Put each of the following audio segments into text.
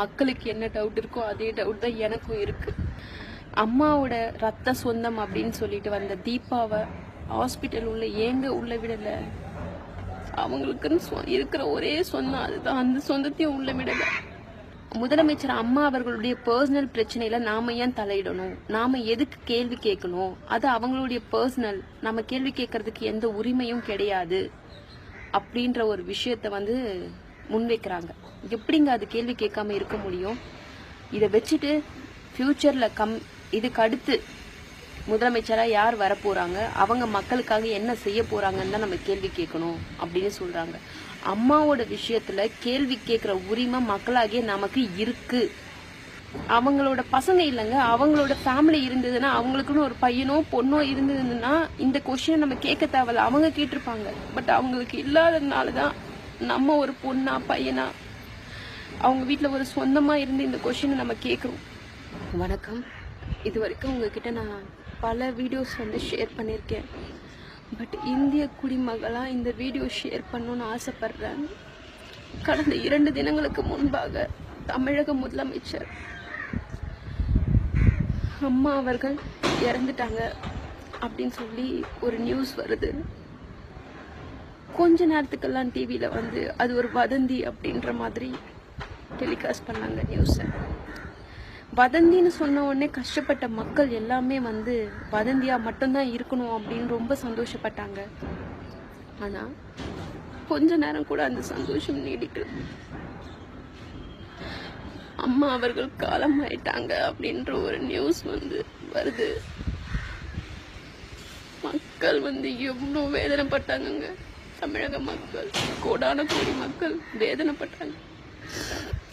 மக்களுக்கு என்ன டவுட் இருக்கோ அதே டவுட் தான் எனக்கும் இருக்கு. அம்மாவோட ரத்த சொந்தம் அப்படின்னு சொல்லிட்டு வந்த தீபாவை ஹாஸ்பிட்டல் உள்ள விடல. அவங்களுக்குன்னு இருக்கிற ஒரே சொந்தம் அதுதான், அந்த சொந்தத்தையும் உள்ள விடல. முதலமைச்சர் அம்மா அவர்களுடைய பர்சனல் பிரச்சனையில நாம ஏன் தலையிடணும்? நாம எதுக்கு கேள்வி கேட்கணும்? அது அவங்களுடைய பர்சனல், நம்ம கேள்வி கேட்கறதுக்கு எந்த உரிமையும் கிடையாது அப்படின்ற ஒரு விஷயத்த முன்வைக்கிறாங்க. எப்படிங்க அது கேள்வி கேட்காம இருக்க முடியும்? இதை வச்சுட்டு ஃபியூச்சர்ல இதுக்கு அடுத்து முதலமைச்சரா யார் வரப்போறாங்க, அவங்க மக்களுக்காக என்ன செய்ய போறாங்கன்னு தான் நம்ம கேள்வி கேட்கணும் அப்படின்னு சொல்றாங்க. அம்மாவோட விஷயத்துல கேள்வி கேட்கிற உரிமை மக்களாகிய நமக்கு இருக்கு. அவங்களோட பசங்க இல்லைங்க, அவங்களோட ஃபேமிலி இருந்ததுன்னா, அவங்களுக்குன்னு ஒரு பையனோ பொண்ணோ இருந்ததுன்னா இந்த கொஸ்டினை நம்ம கேட்க தேவையில்ல, அவங்க கேட்டிருப்பாங்க. பட் அவங்களுக்கு இல்லாததுனாலதான் நம்ம ஒரு பொண்ணா பையனா அவங்க வீட்டில் ஒரு சொந்தமா இருந்து இந்த கொஸ்டினை நம்ம கேட்குறோம். வணக்கம். இது வரைக்கும் உங்ககிட்ட நான் பல வீடியோஸ் ஷேர் பண்ணியிருக்கேன். பட் இந்திய குடிமகளா இந்த வீடியோ ஷேர் பண்ணணும்னு ஆசைப்படுறேன். கடந்த 2 தினங்களுக்கு முன்பாக தமிழக முதலமைச்சர் அம்மா அவர்கள் இறந்துட்டாங்க அப்படின்னு சொல்லி ஒரு நியூஸ் வருது. கொஞ்ச நேரத்துக்கெல்லாம் டிவியில அது ஒரு வதந்தி அப்படின்ற மாதிரி டெலிகாஸ்ட் பண்ணாங்க நியூஸை. வதந்தின்னு சொன்ன உடனே கஷ்டப்பட்ட மக்கள் எல்லாமே வதந்தியா மட்டும்தான் இருக்கணும் அப்படின்னு ரொம்ப சந்தோஷப்பட்டாங்க. ஆனா கொஞ்ச நேரம் கூட அந்த சந்தோஷம் நீடிக்கல. அம்மா அவர்கள் காலம் ஆயிட்டாங்க அப்படின்ற ஒரு நியூஸ் வருது. மக்கள் எவ்வளவு வேதனைப்பட்டாங்க. தமிழக மக்கள், கோடான கோடி மக்கள் வேதனைப்பட்டாங்க.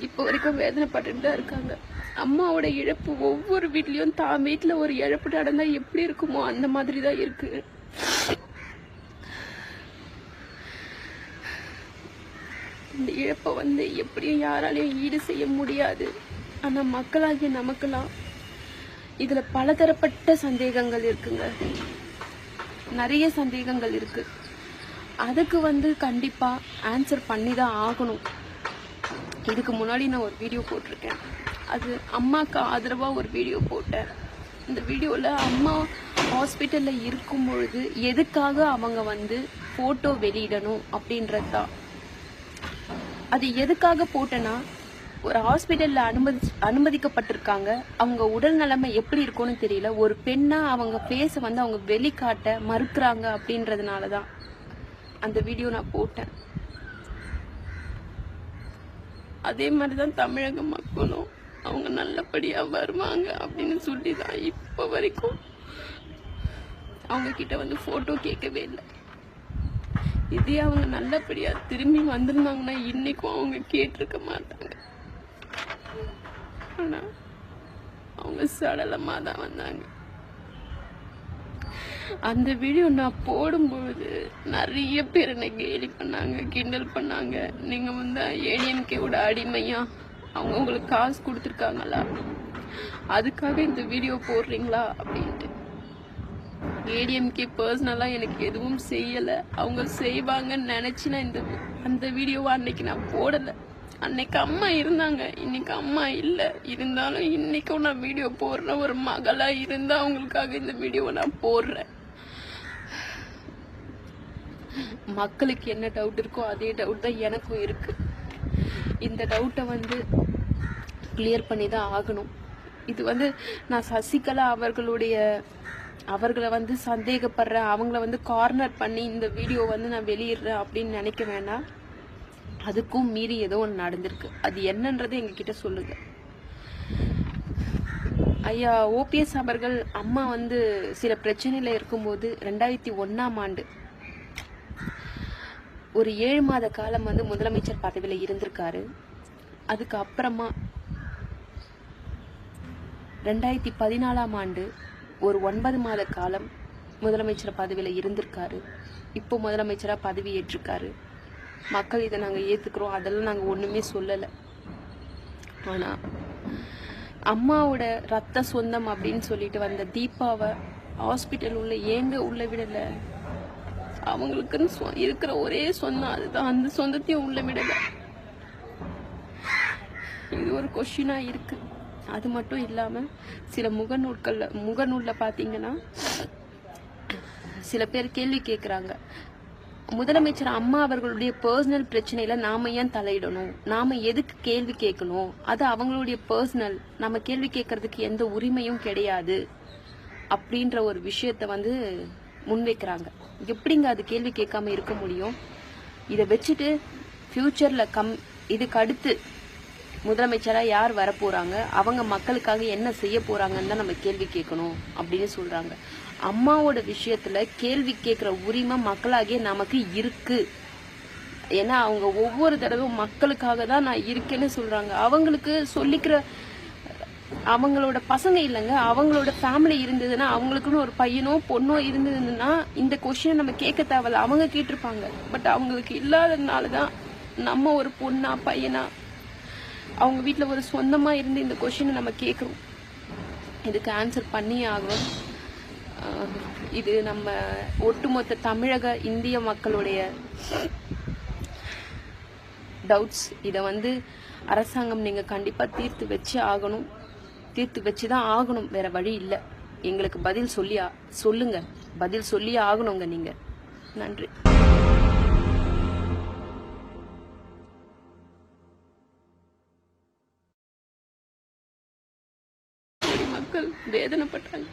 இப்போ வரைக்கும் வேதனைப்பட்டு தான் இருக்காங்க. அம்மாவோட இழப்பு ஒவ்வொரு வீட்லயும் தான் வீட்டுல ஒரு இழப்பு நடந்தா எப்படி இருக்குமோ அந்த மாதிரி தான் இருக்கு. இந்த இழப்பை எப்படியும் யாராலையும் ஈடு செய்ய முடியாது. ஆனா மக்களாகிய நமக்கெல்லாம் இதுல பலதரப்பட்ட சந்தேகங்கள் இருக்குங்க. நிறைய சந்தேகங்கள் இருக்கு. அதுக்கு கண்டிப்பா ஆன்சர் பண்ணி தான் ஆகணும். இதுக்கு முன்னாடி நான் ஒரு வீடியோ போட்டிருக்கேன். அது அம்மாவுக்கு ஆதரவா ஒரு வீடியோ போட்டேன். இந்த வீடியோல அம்மா ஹாஸ்பிட்டல்ல இருக்கும் பொழுது எதுக்காக அவங்க போட்டோ வெளியிடணும் அப்படின்றது தான். அது எதுக்காக போட்டேன்னா, ஒரு ஹாஸ்பிட்டல்ல அனுமதிக்கப்பட்டிருக்காங்க. அவங்க உடல் நிலைமை எப்படி இருக்கும்னு தெரியல. ஒரு பெண்ணா அவங்க ஃபேஸை அவங்க வெளிக்காட்ட மறுக்கிறாங்க அப்படின்றதுனாலதான் அந்த வீடியோ நான் போட்டேன். அதே மாதிரிதான் தமிழக மக்களும் அவங்க நல்லபடியா வருவாங்க அப்படின்னு சொல்லிதான் இப்ப வரைக்கும் அவங்க கிட்ட போட்டோ கேட்கவே இல்லை. இதே அவங்க நல்லபடியா திரும்பி வந்திருந்தாங்கன்னா இன்னைக்கும் அவங்க கேட்டிருக்க மாட்டாங்க. ஆனா அவங்க சடலமா தான் வந்தாங்க. அந்த வீடியோ நான் போடும்பொழுது நிறைய பேர் என்னை கேலி பண்ணாங்க, கிண்டல் பண்ணாங்க. நீங்க ஏடிஎம்கேவோட அடிமையா, அவங்க உங்களுக்கு காசு கொடுத்துருக்காங்களா, அதுக்காக இந்த வீடியோ போடுறீங்களா அப்படின்ட்டு. ஏடிஎம்கே பர்சனலா எனக்கு எதுவும் செய்யல. அவங்க செய்வாங்கன்னு நினைச்சு நான் அந்த வீடியோவை அன்னைக்கு நான் போடல. அன்னைக்கு அம்மா இருந்தாங்க, இன்னைக்கு அம்மா இல்ல. இருந்தாலும் இன்னைக்கும் நான் வீடியோ போடுறேன். ஒரு மகளா இருந்தா அவங்களுக்காக இந்த வீடியோவை நான் போடுறேன். மக்களுக்கு என்ன டவுட் இருக்கோ அதே டவுட் தான் எனக்கும் இருக்கு. இந்த டவுட்டை கிளியர் பண்ணி தான் ஆகணும். இது நான் சசிகலா அவர்களை சந்தேகப்படுறேன், அவங்கள கார்னர் பண்ணி இந்த வீடியோ நான் வெளியிடுறேன் அப்படின்னு நினைக்க வேணாம். அதுக்கும் மீறி ஏதோ ஒன்று நடந்திருக்கு. அது என்னன்றதை எங்ககிட்ட சொல்லுங்க. ஐயா ஓபிஎஸ் அவர்கள் அம்மா சில பிரச்சனையில இருக்கும்போது 2001ஆம் ஆண்டு ஒரு 7 மாத காலம் முதலமைச்சர் பதவியில இருந்திருக்காரு. அதுக்கு அப்புறமா 2014ஆம் ஆண்டு ஒரு 9 மாத காலம் முதலமைச்சர் பதவியில இருந்திருக்காரு. இப்போ முதலமைச்சரா பதவி ஏற்றிருக்காரு. மக்கள் இதை நாங்க ஏத்துக்கிறோம், அதெல்லாம் நாங்க ஒண்ணுமே சொல்லல. ஆனா அம்மாவோட ரத்த சொந்தம் அப்படின்னு சொல்லிட்டு வந்த தீபாவை ஹாஸ்பிட்டல் உள்ள விடல. அவங்களுக்குன்னு இருக்கிற ஒரே சொந்தம் அதுதான், அந்த சொந்தத்தையும் உள்ள விடல. இது ஒரு கொஷினா இருக்கு. அது மட்டும் இல்லாம சில முகநூல்ல பாத்தீங்கன்னா சில பேர் கேள்வி கேட்குறாங்க, முதலமைச்சர் அம்மா அவர்களுடைய பர்சனல் பிரச்சனையில நாம ஏன் தலையிடணும், நாம எதுக்கு கேள்வி கேட்கணும், அது அவங்களுடைய பர்சனல், நம்ம கேள்வி கேட்கறதுக்கு எந்த உரிமையும் கிடையாது அப்படின்ற ஒரு விஷயத்த முன்வைக்கிறாங்க. எப்படிங்க அது கேள்வி கேட்காம இருக்க முடியும்? இதை வச்சுட்டு ஃபியூச்சர்ல இதுக்கு அடுத்து முதலமைச்சரா யார் வரப்போறாங்க, அவங்க மக்களுக்காக என்ன செய்ய போறாங்கன்னு தான் நம்ம கேள்வி கேட்கணும் அப்படின்னு சொல்றாங்க. அம்மாவோட விஷயத்துல கேள்வி கேட்கிற உரிமை மக்களாகிய நமக்கு இருக்கு. ஏன்னா அவங்க ஒவ்வொரு தடவையும் மக்களுக்காக தான் நான் இருக்கேன்னு சொல்றாங்க. அவங்களுக்கு சொல்லிக்கிற அவங்களோட பசங்க இல்லைங்க, அவங்களோட ஃபேமிலி இருந்ததுன்னா, அவங்களுக்குன்னு ஒரு பையனோ பொண்ணோ இருந்ததுன்னா இந்த கொஸ்டினை நம்ம கேட்க தேவையில்ல, அவங்க கேட்டிருப்பாங்க. பட் அவங்களுக்கு இல்லாததுனாலதான் நம்ம ஒரு பொண்ணா பையனா அவங்க வீட்டில் ஒரு சொந்தமா இருந்து இந்த கொஸ்டினை நம்ம கேட்குறோம். இதுக்கு ஆன்சர் பண்ணியே ஆகணும். இது நம்ம ஒட்டுமொத்த தமிழக இந்திய மக்களுடைய டவுட்ஸ். இதை அரசாங்கம் நீங்க கண்டிப்பா தீர்த்து வச்சு ஆகணும், தீர்த்து வச்சுதான் ஆகணும், வேற வழி இல்லை. எங்களுக்கு பதில் சொல்லுங்க, பதில் சொல்லியே ஆகணுங்க நீங்க. நன்றி. மக்கள் வேதனைப்பட்டாங்க,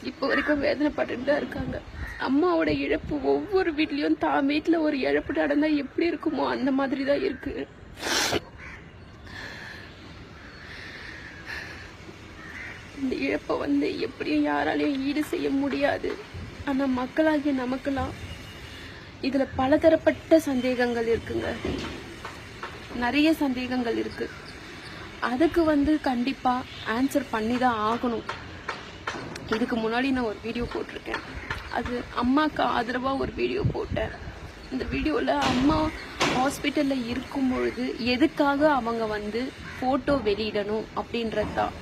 இப்போ வரைக்கும் வேதனைப்பட்டு தான் இருக்காங்க. அம்மாவோட இழப்பு ஒவ்வொரு வீட்லயும் தான் வீட்டுல ஒரு இழப்பு நடந்தா எப்படி இருக்குமோ அந்த மாதிரி தான் இருக்கு. இந்த இழப்பை எப்படியும் யாராலையும் ஈடு செய்ய முடியாது. ஆனா மக்களாகிய நமக்கெல்லாம் இதுல பலதரப்பட்ட சந்தேகங்கள் இருக்குங்க, நிறைய சந்தேகங்கள் இருக்கு. அதுக்கு கண்டிப்பா ஆன்சர் பண்ணி தான் ஆகணும். இதுக்கு முன்னாடி நான் ஒரு வீடியோ போட்டிருக்கேன், அது அம்மாவுக்கு ஆதரவா ஒரு வீடியோ போட்டேன். இந்த வீடியோல அம்மா ஹாஸ்பிட்டல்ல இருக்கும் பொழுது எதுக்காக அவங்க போட்டோ வெளியிடணும் அப்படின்றது தான்.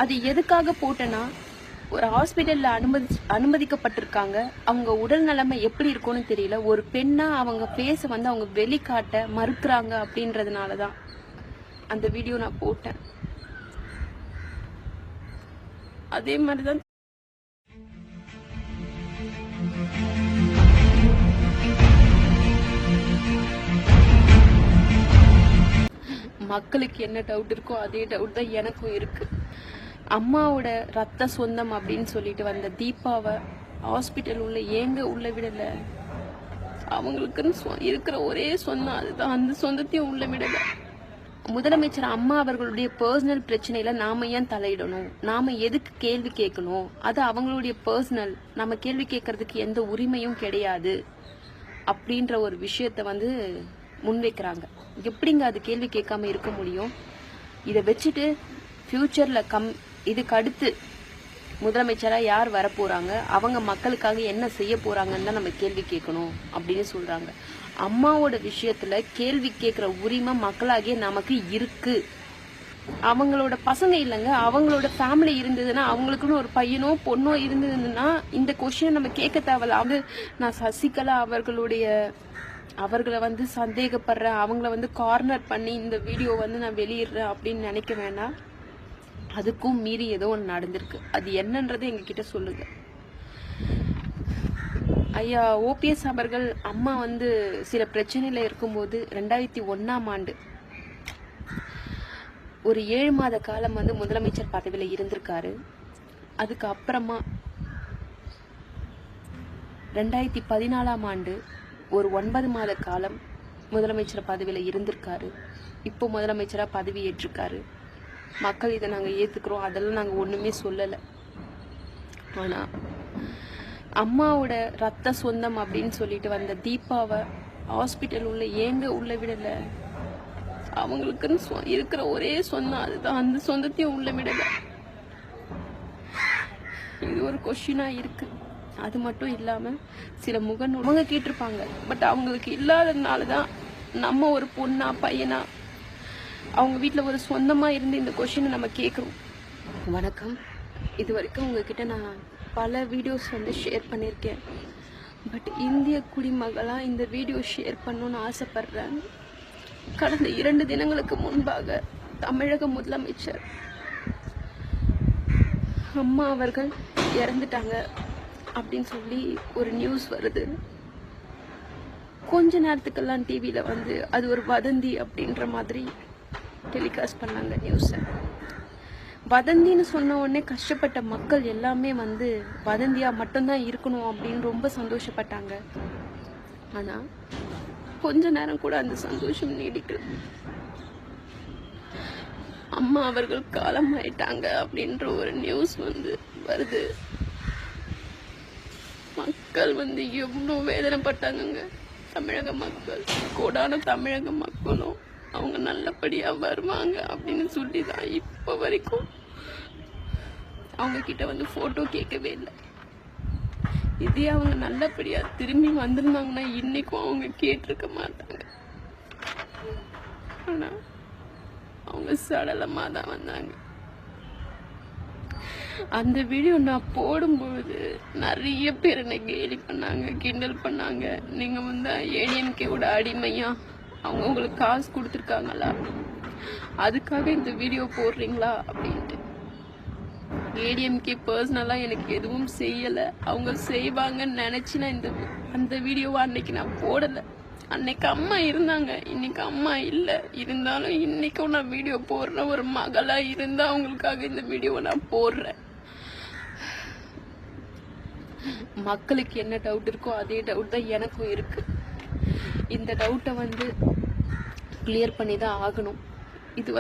அது எதுக்காக போட்டேன்னா, ஒரு ஹாஸ்பிட்டல்ல அனுமதிக்கப்பட்டிருக்காங்க, அவங்க உடல் நிலைமை எப்படி இருக்கும்னு தெரியல, ஒரு பெண்ணா அவங்க ஃபேஸை அவங்க வெளிக்காட்ட மறுக்கிறாங்க அப்படின்றதுனாலதான் அந்த வீடியோ நான் போட்டேன். அதே மாதிரிதான் மக்களுக்கு என்ன டவுட் இருக்கோ அதே டவுட் தான் எனக்கும் இருக்கு. அம்மாவோட ரத்த சொந்தம் அப்படின்னு சொல்லிட்டு வந்த தீபாவை ஹாஸ்பிட்டல் உள்ள விடல. அவங்களுக்குன்னு இருக்கிற ஒரே சொந்தம் அதுதான், அந்த சொந்தத்தையும் உள்ள விடல. முதலமைச்சர் அம்மா அவர்களுடைய பர்சனல் பிரச்சனையில நாம ஏன் தலையிடணும், நாம எதுக்கு கேள்வி கேட்கணும், அது அவங்களுடைய பர்சனல், நம்ம கேள்வி கேட்கறதுக்கு எந்த உரிமையும் கிடையாது அப்படின்ற ஒரு விஷயத்த முன்வைக்கிறாங்க. எப்படிங்க அது கேள்வி கேட்காம இருக்க முடியும்? இதை வச்சுட்டு ஃபியூச்சர்ல இதுக்கு அடுத்து முதலமைச்சரா யார் வரப்போறாங்க, அவங்க மக்களுக்காக என்ன செய்ய போறாங்கன்னு தான் நம்ம கேள்வி கேட்கணும் அப்படின்னு சொல்றாங்க. அம்மாவோட விஷயத்துல கேள்வி கேட்கிற உரிமை மக்களாகிய நமக்கு இருக்கு. அவங்களோட பசங்க இல்லைங்க, அவங்களோட ஃபேமிலி இருந்ததுன்னா, அவங்களுக்குன்னு ஒரு பையனோ பொண்ணோ இருந்ததுன்னா இந்த கொஸ்டினை நம்ம கேட்க தேவையில்ல. நான் சசிகலா அவர்களை சந்தேகப்படுறேன், அவங்கள கார்னர் பண்ணி இந்த வீடியோ நான் வெளியிடுறேன் அப்படின்னு நினைக்க வேணாம். அதுக்கும் மீறி ஏதோ ஒன்று நடந்திருக்கு. அது என்னன்றதை எங்ககிட்ட சொல்லுங்க. ஐயா ஓபிஎஸ் அவர்கள் அம்மா சில பிரச்சனையில இருக்கும்போது 2001ஆம் ஆண்டு ஒரு 7 மாத காலம் முதலமைச்சர் பதவியில இருந்திருக்காரு. அதுக்கு அப்புறமா 2014ஆம் ஆண்டு ஒரு 9 மாத காலம் முதலமைச்சர் பதவியில இருந்திருக்காரு. இப்போ முதலமைச்சரா பதவி ஏற்றிருக்காரு. மக்கள் இதை நாங்க ஏத்துக்கிறோம், அதெல்லாம் நாங்க ஒண்ணுமே சொல்லல. ஆனா அம்மாவோட ரத்த சொந்தம் அப்படின்னு சொல்லிட்டு வந்த தீபாவை ஹாஸ்பிட்டல் உள்ள விடல. அவங்களுக்குன்னு இருக்கிற ஒரே சொந்தம் அதுதான், அந்த சொந்தத்தையும் உள்ள விடல. இது ஒரு கொஸ்டினா இருக்கு. அது மட்டும் இல்லாம சில முகநூல் அவங்க கேட்டிருப்பாங்க. பட் அவங்களுக்கு இல்லாததுனாலதான் நம்ம ஒரு பொண்ணா பையனா அவங்க வீட்டுல ஒரு சொந்தமா இருந்து இந்த கொஸ்டினை நம்ம கேட்கிறோம். வணக்கம். இது வரைக்கும் உங்ககிட்ட நான் பல வீடியோஸ் ஷேர் பண்ணியிருக்கேன். பட் இந்திய குடிமகளா இந்த வீடியோ ஷேர் பண்ணணும்னு ஆசைப்படுறேன். கடந்த 2 தினங்களுக்கு முன்பாக தமிழக முதலமைச்சர் அம்மா அவர்கள் இறந்துட்டாங்க அப்படின்னு சொல்லி ஒரு நியூஸ் வருது. கொஞ்ச நேரத்துக்கெல்லாம் டிவியில வந்து அது ஒரு வதந்தி அப்படின்ற மாதிரி டெலிகாஸ்ட் பண்ணாங்க நியூஸை. வதந்தின்னு சொன்ன உடனே கஷ்டப்பட்ட மக்கள் எல்லாமே வந்து வதந்தியா மட்டும்தான் இருக்கணும் அப்படின்னு ரொம்ப சந்தோஷப்பட்டாங்க. ஆனா கொஞ்ச நேரம் கூட அந்த சந்தோஷம் நீடிக்கல. அம்மா அவர்கள் காலமாயிட்டாங்க அப்படின்ற ஒரு நியூஸ் வந்து வருது. மக்கள் வந்து எவ்வளோ வேதனைப்பட்டாங்க. தமிழக மக்கள், கோடான தமிழக மக்களும் அவங்க நல்லபடியா வருவாங்க அப்படின்னு சொல்லிதான் இப்ப வரைக்கும் அவங்க கிட்ட வந்து போட்டோ கேட்கவே இல்லை. இதே அவங்க நல்லபடியா திரும்பி வந்திருந்தாங்கன்னா இன்னைக்கும் அவங்க கேட்டிருக்க மாட்டாங்க. ஆனா அவங்க சடலமா தான் வந்தாங்க. அந்த வீடியோ நான் போடும்பொழுது நிறைய பேர் என்னை கேலி பண்ணாங்க, கிண்டல் பண்ணாங்க. நீங்க வந்து ஏடிஎம்கேவோட அடிமையா, அவங்க உங்களுக்கு காசு கொடுத்துருக்காங்களா, அதுக்காக இந்த வீடியோ போடுறீங்களா அப்படின்ட்டு. ஏடிஎம்கே பர்சனலா எனக்கு எதுவும் செய்யல. அவங்க செய்வாங்கன்னு நினைச்சு நான் அந்த வீடியோவை அன்னைக்கு நான் போடல. அன்னைக்கு அம்மா இருந்தாங்க, இன்னைக்கு அம்மா இல்ல. இருந்தாலும் இன்னைக்கும் நான் வீடியோ போடுறேன். ஒரு மகளா இருந்தா அவங்களுக்காக இந்த வீடியோவை நான் போடுறேன். மக்களுக்கு என்ன டவுட் இருக்கோ அதே டவுட் தான் எனக்கும் இருக்கு. இந்த டவுட்டை வந்து கிளியர் பண்ணி தான் ஆகணும். இது